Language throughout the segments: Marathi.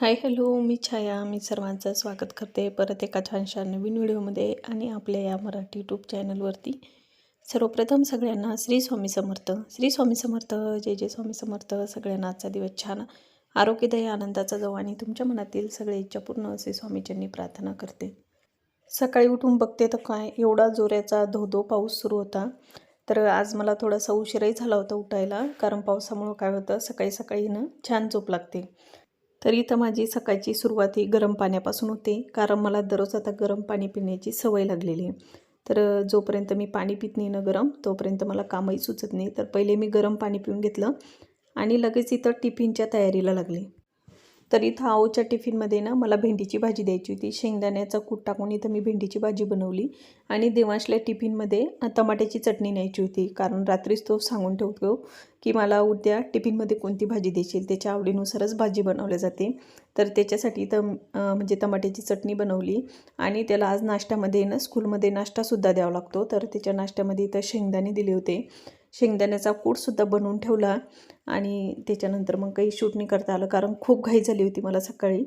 हाय हॅलो, मी छाया. मी सर्वांचं स्वागत करते परत एका छानशा नवीन व्हिडिओमध्ये आणि आपल्या या मराठी यूट्यूब चॅनलवरती. सर्वप्रथम सगळ्यांना श्री स्वामी समर्थ. श्री स्वामी समर्थ. जय जय स्वामी समर्थ. सगळ्यांना आजचा दिवस छान आरोग्यदायी आनंदाचा जाऊ आणि तुमच्या मनातील सगळे इच्छा पूर्ण असे स्वामीच्यांनी प्रार्थना करते. सकाळी उठून बघते तर काय एवढा जोराचा धो पाऊस सुरू होता. तर आज मला थोडासा उशीरही झाला होता उठायला, कारण पावसामुळं काय होतं सकाळी सकाळी ना छान झोप लागते. तर इथं माझी सकाळची सुरुवात ही गरम पाण्यापासून होते, कारण मला दररोज आता गरम पाणी पिण्याची सवय लागलेली आहे. तर जोपर्यंत मी पाणी पित नाही ना गरम, तोपर्यंत मला कामही सुचत नाही. तर पहिले मी गरम पाणी पिऊन घेतलं आणि लगेच इथं टिफिनच्या तयारीला लागले. तर इथं आऊच्या टिफिनमध्ये ना मला भेंडीची भाजी द्यायची होती. शेंगदाण्याचा कूट टाकून इथं मी भेंडीची भाजी बनवली आणि देवांशला टिफिनमध्ये टमाट्याची चटणी न्यायची होती, कारण रात्रीच तो सांगून ठेवतो की मला उद्या टिफिनमध्ये कोणती भाजी देशील, त्याच्या आवडीनुसारच भाजी बनवली जाते. तर त्याच्यासाठी इथं म्हणजे टमाट्याची चटणी बनवली आणि त्याला आज नाश्त्यामध्ये ना स्कूलमध्ये नाश्तासुद्धा द्यावा लागतो. तर त्याच्या नाश्त्यामध्ये इथं शेंगदाणे दिले होते. शेंगदाण्याचा कूटसुद्धा बनवून ठेवला आणि त्याच्यानंतर मग काही शूट नाही करता आलं, कारण खूप घाई झाली होती मला सकाळी.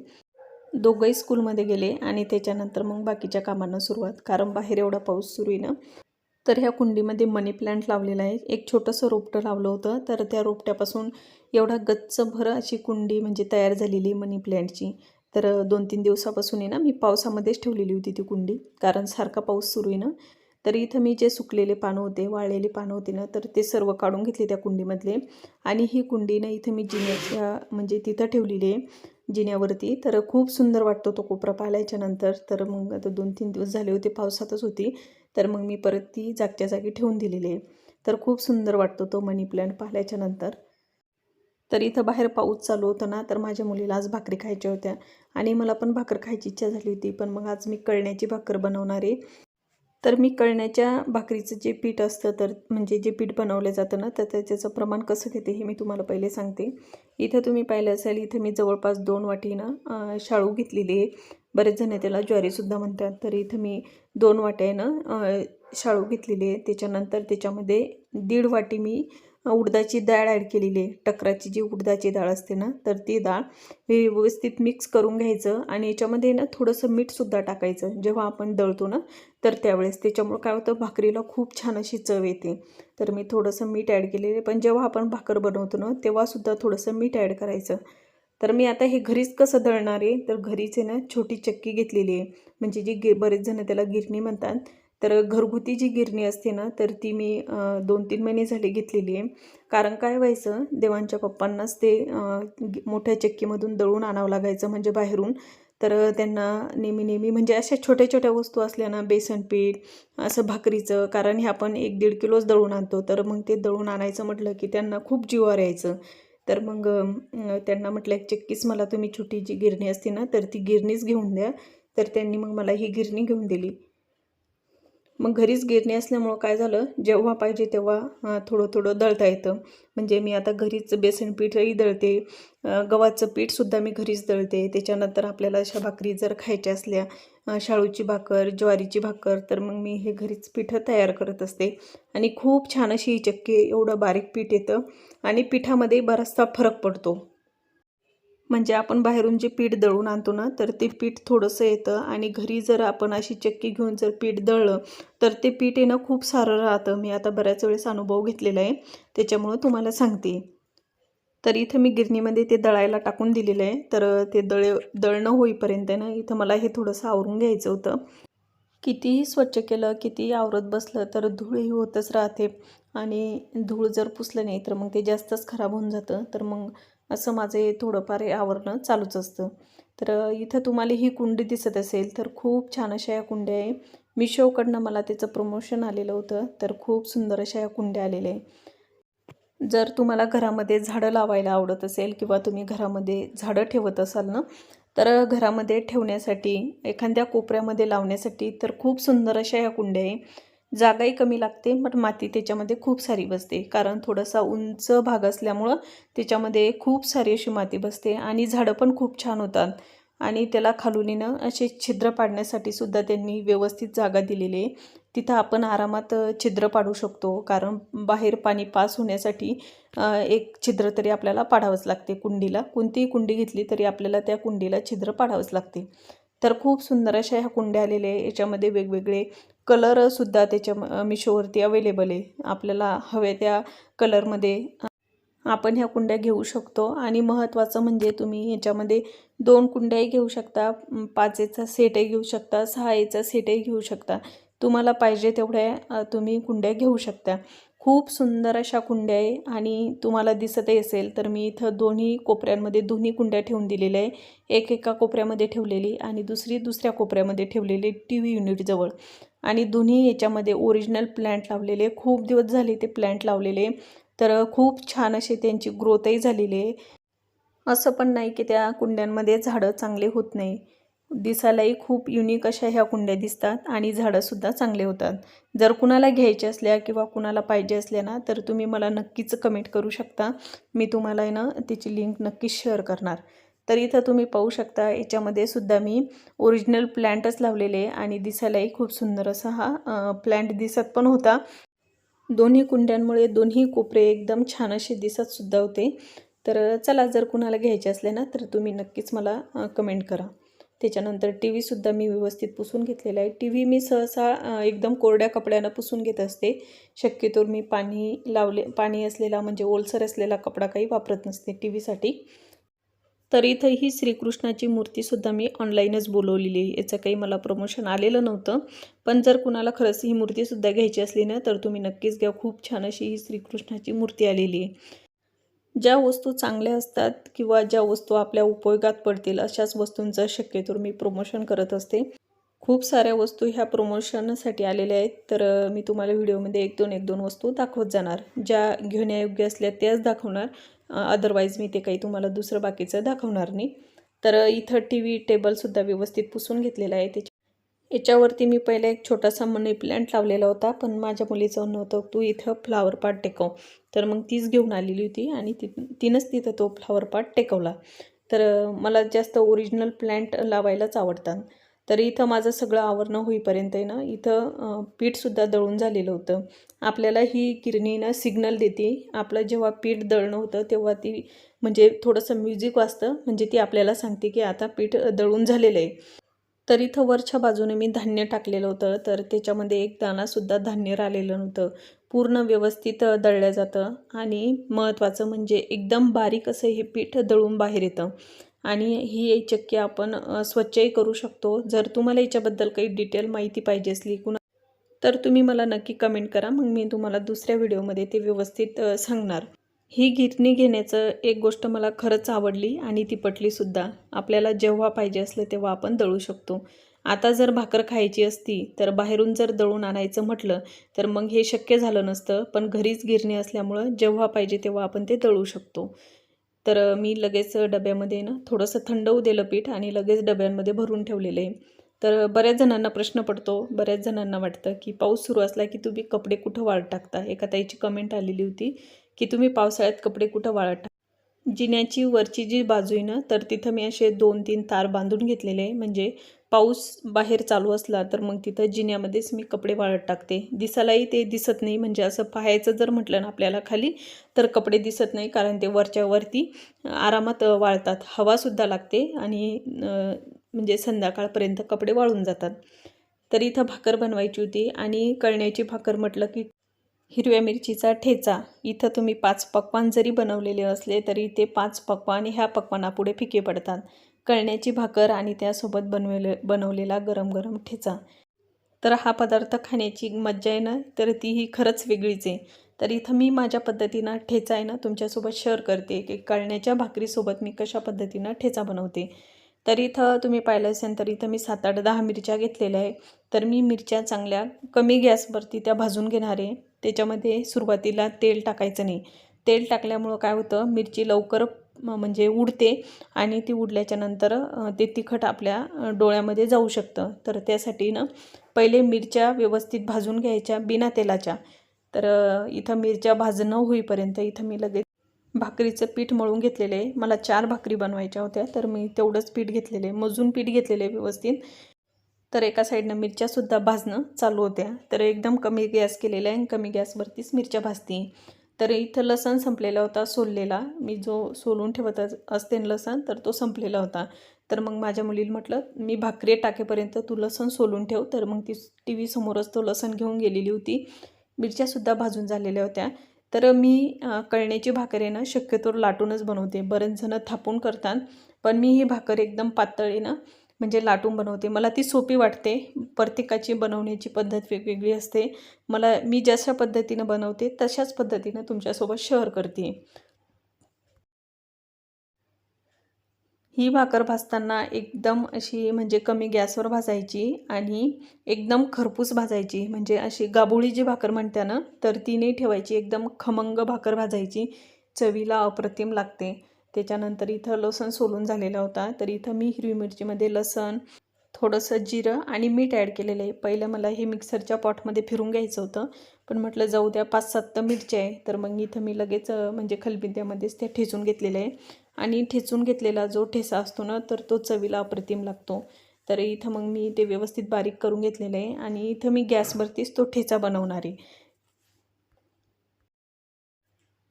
दोघंही स्कूलमध्ये गेले आणि त्याच्यानंतर मग बाकीच्या कामांना सुरुवात, कारण बाहेर एवढा पाऊस सुरू आहे ना. तर ह्या कुंडीमध्ये मनी प्लांट लावलेला आहे. एक छोटंसं रोपटं लावलं होतं, तर त्या रोपट्यापासून एवढा गच्चभर अशी कुंडी म्हणजे तयार झालेली मनी प्लांटची. तर 2-3 दिवसापासून आहे ना मी पावसामध्येच ठेवलेली होती ती कुंडी, कारण सारखा पाऊस सुरू आहे ना. तर इथं मी जे सुकलेले पानं होते, वाळलेली पानं होती ना, तर ते सर्व काढून घेतले त्या कुंडीमधले आणि ही कुंडी ना इथं मी जिन्याच्या म्हणजे तिथं ठेवलेली आहे जिन्यावरती. तर खूप सुंदर वाटतो तो कोपरा पाहिल्याच्यानंतर. तर मग आता 2-3 दिवस झाले होते पावसातच होती, तर मग मी परत ती जागच्या जागी ठेवून दिलेली आहे. तर खूप सुंदर वाटतो तो मनी प्लांट पाहिल्याच्यानंतर. तर इथं बाहेर पाऊस चालू होता ना, तर माझ्या मुलीला आज भाकरी खायच्या होत्या आणि मला पण भाकर खायची इच्छा झाली होती. पण मग आज मी कळण्याची भाकर बनवणार आहे. तर मी कळण्याच्या भाकरीचं जे पीठ असतं, तर म्हणजे जे पीठ बनवलं जातं ना, तर त्याचं प्रमाण कसं घेते हे मी तुम्हाला पहिले सांगते. इथं तुम्ही पाहिलं असेल, इथं मी जवळपास 2 वाटी ना शाळू घेतलेली आहे. बरेच जण त्याला ज्वारीसुद्धा म्हणतात. तर इथं मी 2 वाट्या ना शाळू घेतलेली आहे. त्याच्यानंतर त्याच्यामध्ये 1.5 वाटी मी उडदाची डाळ ॲड केलेली आहे. टकराची जी उडदाची डाळ असते ना, तर ती डाळ व्यवस्थित मिक्स करून घ्यायचं आणि याच्यामध्ये ना थोडंसं मीठसुद्धा टाकायचं जेव्हा आपण दळतो ना, तर त्यावेळेस. त्याच्यामुळं काय होतं, भाकरीला खूप छान अशी चव येते. तर मी थोडंसं मीठ ॲड केलेलं आहे, पण जेव्हा आपण भाकर बनवतो ना तेव्हासुद्धा थोडंसं मीठ ॲड करायचं. तर मी आता हे घरीच कसं दळणार आहे, तर घरीच आहे ना छोटी चक्की घेतलेली आहे. म्हणजे जी बरेच जण त्याला गिरणी म्हणतात. तर घरगुती जी गिरणी असते ना, तर ती मी 2-3 महिने झाले घेतलेली आहे. कारण काय व्हायचं, देवांच्या पप्पांनाच ते मोठ्या चक्कीमधून दळून आणावं लागायचं म्हणजे बाहेरून. तर त्यांना नेहमी म्हणजे अशा छोट्या-छोट्या वस्तू असल्या ना, बेसन पीठ, असं भाकरीचं, कारण हे आपण 1-1.5 किलोच दळून आणतो. तर मग ते दळून आणायचं म्हटलं की त्यांना खूप जीवावर यायचं. तर मग त्यांना म्हटलं, एक चक्कीच मला तुम्ही छोटी जी गिरणी असते ना, तर ती गिरणीच घेऊन द्या. तर त्यांनी मग मला ही गिरणी घेऊन दिली. मग घरीच गिरणी असल्यामुळं काय झालं, जेव्हा पाहिजे तेव्हा थोडं दळता येतं. म्हणजे मी आता घरीच बेसन पीठही दळते, गव्हाचं पीठसुद्धा मी घरीच दळते. त्याच्यानंतर आपल्याला अशा भाकरी जर खायच्या असल्या, शाळूची भाकर, ज्वारीची भाकर, तर मग मी हे घरीच पिठं तयार करत असते. आणि खूप छान अशी ही चक्की, एवढं बारीक पीठ येतं आणि पिठामध्ये बराचसा फरक पडतो. म्हणजे आपण बाहेरून जे पीठ दळून आणतो ना, तर ते पीठ थोडंसं येतं आणि घरी जर आपण अशी चक्की घेऊन जर पीठ दळलं, तर ते पीठ आहे ना खूप सारं राहतं. मी आता बऱ्याच वेळेस अनुभव घेतलेला आहे, त्याच्यामुळं तुम्हाला सांगते. तर इथं मी गिरणीमध्ये ते दळायला टाकून दिलेलं आहे. तर ते दळणं होईपर्यंत ना, इथं मला हे थोडंसं आवरून घ्यायचं होतं. कितीही स्वच्छ केलं, कितीही आवरत बसलं, तर धूळही होतच राहते आणि धूळ जर पुसलं नाही, तर मग ते जास्तच खराब होऊन जातं. तर मग असं माझं हे थोडंफार हे आवरणं चालूच असतं. तर इथं तुम्हाला ही कुंडी दिसत असेल, तर खूप छान अशा या कुंड्या आहे. मिशोकडनं मला त्याचं प्रमोशन आलेलं होतं, तर खूप सुंदर अशा या कुंड्या आलेल्या आहे. जर तुम्हाला घरामध्ये झाडं लावायला आवडत असेल किंवा तुम्ही घरामध्ये झाडं ठेवत असाल ना, तर घरामध्ये ठेवण्यासाठी, एखाद्या कोपऱ्यामध्ये लावण्यासाठी तर खूप सुंदर अशा ह्या कुंड्या आहे. जागाही कमी लागते, पण माती त्याच्यामध्ये खूप सारी बसते. कारण थोडासा उंच भाग असल्यामुळं त्याच्यामध्ये खूप सारी अशी माती बसते आणि झाडं पण खूप छान होतात. आणि त्याला खालून असे छिद्र पाडण्यासाठी सुद्धा त्यांनी व्यवस्थित जागा दिलेली आहे. तिथं आपण आरामात छिद्र पाडू शकतो, कारण बाहेर पाणी पास होण्यासाठी एक छिद्र तरी आपल्याला पाडावंच लागते कुंडीला. कोणतीही कुंडी घेतली तरी आपल्याला त्या कुंडीला छिद्र पाडावंच लागते. तर खूप सुंदर अशा ह्या कुंड्या आलेल्या आहे. याच्यामध्ये वेगवेगळे कलरसुद्धा त्याच्या मिशोवरती अवेलेबल आहे. आपल्याला हव्या त्या कलरमध्ये आपण ह्या कुंड्या घेऊ शकतो. आणि महत्त्वाचं म्हणजे तुम्ही याच्यामध्ये 2 कुंड्याही घेऊ शकता, 5चा सेटही घेऊ शकता, 6चा सेटही घेऊ शकता. तुम्हाला पाहिजे तेवढ्या तुम्ही कुंड्या घेऊ शकता. खूप सुंदर अशा कुंड्या आहे. आणि तुम्हाला दिसतही असेल तर मी इथं दोन्ही कोपऱ्यांमध्ये दोन्ही कुंड्या ठेवून दिलेल्या आहे. एक एका कोपऱ्यामध्ये ठेवलेली आणि दुसरी दुसऱ्या कोपऱ्यामध्ये ठेवलेली टी व्ही युनिटजवळ. आणि दोन्ही याच्यामध्ये ओरिजिनल प्लॅन्ट लावलेले. खूप दिवस झाले ते प्लॅन्ट लावलेले, तर खूप छान अशी त्यांची ग्रोथही झालेली आहे. असं पण नाही की त्या कुंड्यांमध्ये झाडं चांगले होत नाही. दिसायलाही खूप युनिक अशा ह्या कुंड्या दिसतात आणि झाडंसुद्धा चांगले होतात. जर कुणाला घ्यायच्या असल्या किंवा कुणाला पाहिजे असल्या ना, तर तुम्ही मला नक्कीच कमेंट करू शकता. मी तुम्हाला आहे ना त्याची लिंक नक्कीच शेअर करणार. तर इथं तुम्ही पाहू शकता, याच्यामध्ये सुद्धा मी ओरिजिनल प्लॅन्टच लावलेले आणि दिसायलाही खूप सुंदर असा हा प्लॅन्ट दिसत पण होता. दोन्ही कुंड्यांमुळे दोन्ही कोपरे एकदम छान असे दिसतसुद्धा होते. तर चला, जर कुणाला घ्यायचे असले ना तर तुम्ही नक्कीच मला कमेंट करा. त्याच्यानंतर टी व्हीसुद्धा मी व्यवस्थित पुसून घेतलेला आहे. टी व्ही मी सहसा एकदम कोरड्या कपड्यानं पुसून घेत असते. शक्यतो मी पाणी असलेला म्हणजे ओलसर असलेला कपडा काही वापरत नसते टी व्हीसाठी. तर इथं ही श्रीकृष्णाची मूर्तीसुद्धा मी ऑनलाईनच बोलवलेली आहे. याचं काही मला प्रमोशन आलेलं नव्हतं. पण जर कुणाला खरंच ही मूर्तीसुद्धा घ्यायची असली ना तर तुम्ही नक्कीच घ्या. खूप छान अशी ही श्रीकृष्णाची मूर्ती आलेली आहे. ज्या वस्तू चांगल्या असतात किंवा ज्या वस्तू आपल्या उपयोगात पडतील अशाच वस्तूंचं शक्यतो मी प्रमोशन करत असते. खूप साऱ्या वस्तू ह्या प्रमोशनसाठी आलेल्या आहेत. तर मी तुम्हाला व्हिडिओमध्ये एक दोन वस्तू दाखवत जाणार. ज्या घेण्यायोग्य असल्या त्याच दाखवणार. अदरवाईज मी ते काही तुम्हाला दुसरं बाकीचं दाखवणार नाही. तर इथं टी व्ही टेबलसुद्धा व्यवस्थित पुसून घेतलेला आहे. याच्यावरती मी पहिला एक छोटासा मनी प्लॅन्ट लावलेला होता, पण माझ्या मुलीचं म्हणणं होतं तू इथं फ्लावर पॉट टेकव. तर मग तीच घेऊन आलेली होती आणि तिनंच तिथं तो फ्लावर पॉट टेकवला. तर मला जास्त ओरिजिनल प्लॅन्ट लावायलाच आवडतात. तर इथं माझं सगळं आवरणं होईपर्यंत आहे ना, इथं पीठसुद्धा दळून झालेलं होतं. आपल्याला ही गिरणी ना सिग्नल देते. आपलं जेव्हा पीठ दळणं होतं तेव्हा ती म्हणजे थोडंसं म्युझिक वाजतं, म्हणजे ती आपल्याला सांगते की आता पीठ दळून झालेलं आहे. तर इथं वरच्या बाजूने मी धान्य टाकलेलं होतं, तर त्याच्यामध्ये एक दाणासुद्धा धान्य राहिलेलं नव्हतं. पूर्ण व्यवस्थित दळलं जातं आणि महत्त्वाचं म्हणजे एकदम बारीक असं हे पीठ दळून बाहेर येतं. आणि ही चक्की आपण स्वच्छही करू शकतो. जर तुम्हाला याच्याबद्दल काही डिटेल माहिती पाहिजे असली तर तुम्ही मला नक्की कमेंट करा. मग मी तुम्हाला दुसऱ्या व्हिडिओमध्ये ते व्यवस्थित सांगणार. ही गिरणी घेण्याचं एक गोष्ट मला खरंच आवडली आणि ती पटलीसुद्धा. आपल्याला जेव्हा पाहिजे असलं तेव्हा आपण दळू शकतो. आता जर भाकर खायची असती तर बाहेरून जर दळून आणायचं म्हटलं तर मग हे शक्य झालं नसतं. पण घरीच गिरणी असल्यामुळं जेव्हा पाहिजे तेव्हा आपण ते दळू शकतो. तर मी लगेच डब्यामध्ये ना थोडंसं थंड होऊ दिलं पीठ आणि लगेच डब्यांमध्ये भरून ठेवलेलं आहे. तर बऱ्याच जणांना प्रश्न पडतो, बऱ्याच जणांना वाटतं की पाऊस सुरू असला की तुम्ही कपडे कुठं वाळत टाकता. एका ताईची कमेंट आलेली होती की तुम्ही पावसाळ्यात कपडे कुठं वाळत टाकता. जिन्याची वरची जी बाजू आहे ना, तर तिथं मी असे 2-3 तार बांधून घेतलेले आहे. म्हणजे पाऊस बाहेर चालू असला तर मग तिथं जिन्यामध्येच मी कपडे वाळत टाकते. दिसायलाही ते दिसत नाही, म्हणजे असं पाहायचं जर म्हटलं ना आपल्याला खाली तर कपडे दिसत नाही, कारण ते वरच्या वरती आरामात वाळतात. हवासुद्धा लागते आणि म्हणजे संध्याकाळपर्यंत कपडे वाळून जातात. तर इथं भाकर बनवायची होती आणि कळण्याची भाकर म्हटलं की हिरव्या मिरचीचा ठेचा. इथं तुम्ही 5 पक्वान्न जरी बनवलेले असले तरी ते 5 पक्वान्न ह्या पक्वान्नापुढे फिके पडतात. कळण्याची भाकर आणि त्यासोबत बनवलेला गरम गरम ठेचा. तर हा पदार्थ खाण्याची मज्जा आहे ना, तर तीही खरंच वेगळीच आहे. तर इथं मी माझ्या पद्धतीनं ठेचा आहे ना तुमच्यासोबत शेअर करते की कळण्याच्या भाकरीसोबत मी कशा पद्धतीनं ठेचा बनवते. तर इथं तुम्ही पाहिलं असेल तर इथं मी 7, 8, 10 मिरच्या घेतलेल्या आहे. तर मी मिरच्या चांगल्या कमी गॅसवरती त्या भाजून घेणार आहे. त्याच्यामध्ये सुरुवातीला तेल टाकायचं नाही. तेल टाकल्यामुळं काय होतं, मिरची लवकर म्हणजे उडते आणि ती उडल्याच्या नंतर ते तिखट आपल्या डोळ्यामध्ये जाऊ शकतं. तर त्यासाठी ना पहिले मिरच्या व्यवस्थित भाजून घ्यायच्या बिना तेलाच्या. तर इथं मिरच्या भाजणं होईपर्यंत इथं मी लगेच भाकरीचं पीठ मळून घेतलेलं आहे. मला 4 भाकरी बनवायच्या होत्या, तर मी तेवढंच पीठ घेतलेलं आहे, मोजून पीठ घेतलेलं आहे व्यवस्थित. तर एका साईडनं मिरच्यासुद्धा भाजणं चालू होत्या. तर एकदम कमी गॅस केलेला आहे आणि कमी गॅसवरतीच मिरच्या भाजते. तर इथं लसण संपलेला होता सोललेला. मी जो सोलून ठेवत असते लसण, तर तो संपलेला होता. तर मग माझ्या मुलीला म्हटलं, मी भाकरी टाकेपर्यंत तू लसण सोलून ठेव. तर मग ती टी व्ही समोरच तो लसण घेऊन गेलेली होती. मिरच्यासुद्धा भाजून झालेल्या होत्या. तर मी कळण्याची भाकर आहे ना शक्यतो लाटूनच बनवते. बरेच जण थापून करतात, पण मी ही भाकर एकदम पातळ आहे ना म्हणजे लाटून बनवते. मला ती सोपी वाटते. प्रत्येकाची बनवण्याची पद्धत वेगवेगळी असते. मी जशा पद्धतीनं बनवते तशाच पद्धतीनं तुमच्यासोबत शेअर करते. ही भाकर भाजताना एकदम अशी म्हणजे कमी गॅसवर भाजायची आणि एकदम खरपूस भाजायची. म्हणजे अशी गाबोळी जी भाकर म्हणते ना, तर ती नाही ठेवायची. एकदम खमंग भाकर भाजायची. चवीला अप्रतिम लागते. त्याच्यानंतर इथं लसूण सोलून झालेला होता. तर इथं मी हिरवी मिरचीमध्ये लसूण, थोडंसं जिरं आणि मीठ ॲड केलेलं आहे. पहिलं मला हे मिक्सरच्या पॉटमध्ये फिरून घ्यायचं होतं, पण म्हटलं जाऊ द्या, 5-7 मिरच्या आहे. तर मग इथं मी लगेच म्हणजे खलबत्त्यामध्येच ते ठेचून घेतलेलं आहे. आणि ठेचून घेतलेला जो ठेचा असतो ना, तर तो चवीला अप्रतिम लागतो. तर इथं मग मी ते व्यवस्थित बारीक करून घेतलेलं आहे आणि इथं मी गॅसवरतीच तो ठेचा बनवणार आहे.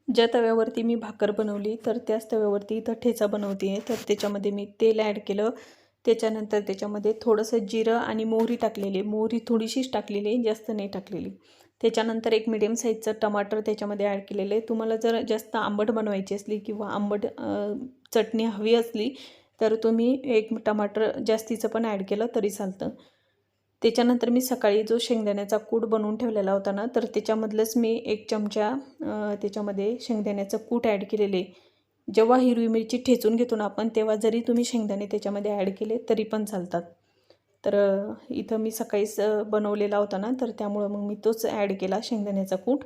ज्या तव्यावरती मी भाकर बनवली, तर त्याच तव्यावरती इथं ठेचा बनवते आहे. तर त्याच्यामध्ये मी तेल ॲड केलं. त्याच्यानंतर त्याच्यामध्ये थोडंसं जिरं आणि मोहरी टाकलेली. मोहरी थोडीशीच टाकलेली आहे, जास्त नाही टाकलेली. त्याच्यानंतर एक मीडियम साईजचं टमाटर त्याच्यामध्ये ॲड केलेलं आहे. तुम्हाला जर जास्त आंबट बनवायची असली किंवा आंबट चटणी हवी असली, तर तुम्ही एक टमाटर जास्तीचं पण ॲड केलं तरी चालतं. त्याच्यानंतर मी सकाळी जो शेंगदाण्याचा कूट बनवून ठेवलेला होता ना, तर त्याच्यामधलंच मी 1 चमचा त्याच्यामध्ये शेंगदाण्याचं कूट ॲड केलेले. जेव्हा हिरवी मिरची ठेचून घेतो ना आपण, तेव्हा जरी तुम्ही शेंगदाणे त्याच्यामध्ये ॲड केले तरी पण चालतात. तर इथं मी सकाळीच बनवलेला होता ना, तर त्यामुळं मग मी तोच ॲड केला शेंगदाण्याचा कूट.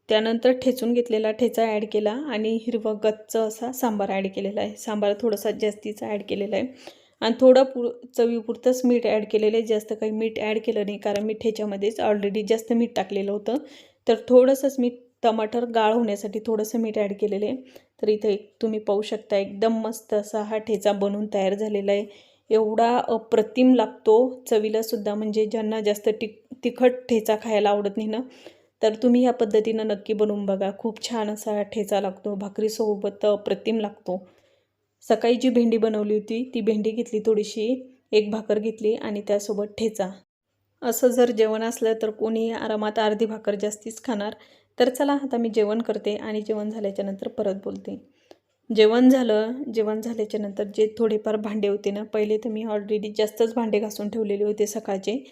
त्यानंतर ठेचून घेतलेला ठेचा ॲड केला आणि हिरवं गच्च असा सांबार ॲड केलेला आहे. सांबार थोडासा जास्तीचा ॲड केलेला आहे आणि थोडं चवीपुरतंच मीठ ॲड केलेलं आहे. जास्त काही मीठ ॲड केलं नाही, कारण मी ठेच्यामध्येच ऑलरेडी जास्त मीठ टाकलेलं होतं. तर थोडंसंच मी टमाटर गाळ होण्यासाठी थोडंसं मीठ ॲड केलेलं आहे. तर इथं तुम्ही पाहू शकता एकदम मस्त असा हा ठेचा बनवून तयार झालेला आहे. एवढा अप्रतिम लागतो चवीलासुद्धा. म्हणजे ज्यांना जास्त तिखट ठेचा खायला आवडत नाही ना, तर तुम्ही ह्या पद्धतीनं नक्की बनवून बघा. खूप छान असा ठेचा लागतो. भाकरीसोबत अप्रतिम लागतो. सकाळी जी भेंडी बनवली होती, ती भेंडी घेतली थोडीशी, एक भाकर घेतली आणि त्यासोबत ठेचा. असं जर जेवण असलं तर कोणी आरामात अर्धी भाकर जास्तीच खाणार. तर चला आता मी जेवण करते आणि जेवण झाल्याच्यानंतर परत बोलते. जेवण झालं. जेवण झाल्याच्यानंतर जे थोडेफार भांडे होते ना, पहिले तर मी ऑलरेडी जास्तच भांडे घासून ठेवलेले होते सकाळचे.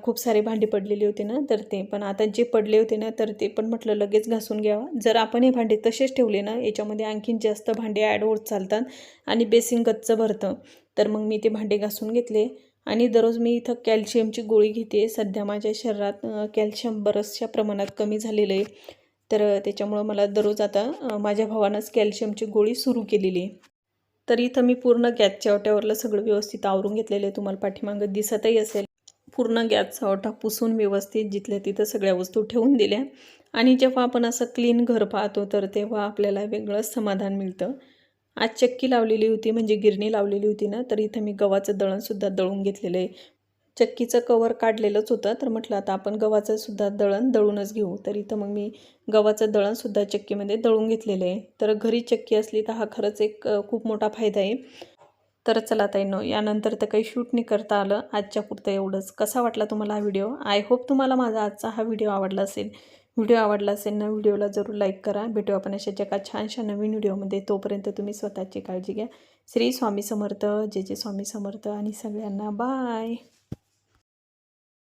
खूप सारे भांडे पडलेले होते ना, तर ते पण आता जे पडले होते ना, तर ते पण म्हटलं लगेच घासून घ्यावं. जर आपण हे भांडे तसेच ठेवले ना, याच्यामध्ये आणखीन जास्त भांडे ॲड होत चालतात आणि बेसिन गच्च भरतं. तर मग मी ते भांडे घासून घेतले आणि दररोज मी इथं कॅल्शियमची गोळी घेते. सध्या माझ्या शरीरात कॅल्शियम बऱ्याचशा प्रमाणात कमी झालेलं आहे. तर त्याच्यामुळं मला दररोज आता माझ्या भावानंच कॅल्शियमची गोळी सुरू केलेली आहे. तर इथं मी पूर्ण गॅसच्या ओट्यावरलं सगळं व्यवस्थित आवरून घेतलेलं आहे. तुम्हाला पाठीमागं दिसतही असेल. पूर्ण गॅसचा ओटा पुसून व्यवस्थित जिथल्या तिथं सगळ्या वस्तू ठेवून दिल्या आणि जेव्हा आपण असं क्लीन घर पाहतो, तर तेव्हा आपल्याला वेगळंच समाधान मिळतं. आज चक्की लावलेली होती, म्हणजे गिरणी लावलेली होती ना, तर इथं मी गव्हाचं दळणसुद्धा दळून घेतलेलं आहे. चक्कीचं कवर काढलेलंच होतं, तर म्हटलं आता आपण गव्हाचं सुद्धा दळण दळूनच घेऊ. तर इथं मग मी गव्हाचं दळणसुद्धा चक्कीमध्ये दळून घेतलेलं आहे. तर घरी चक्की असली तर हा खरंच एक खूप मोठा फायदा आहे. तर चला ताईंनो, यानंतर तर काही शूट नाही करता आलं. आजच्या पुरतं एवढंच. कसा वाटला तुम्हाला हा व्हिडिओ? आय होप तुम्हाला माझा आजचा हा व्हिडिओ आवडला असेल. व्हिडिओ आवडला असेल ना, व्हिडिओला जरूर लाईक करा. भेटू आपण अशाच एका छानशा नवीन व्हिडिओमध्ये. तोपर्यंत तुम्ही स्वतःची काळजी घ्या. श्री स्वामी समर्थ. जय जय स्वामी समर्थ आणि सगळ्यांना बाय.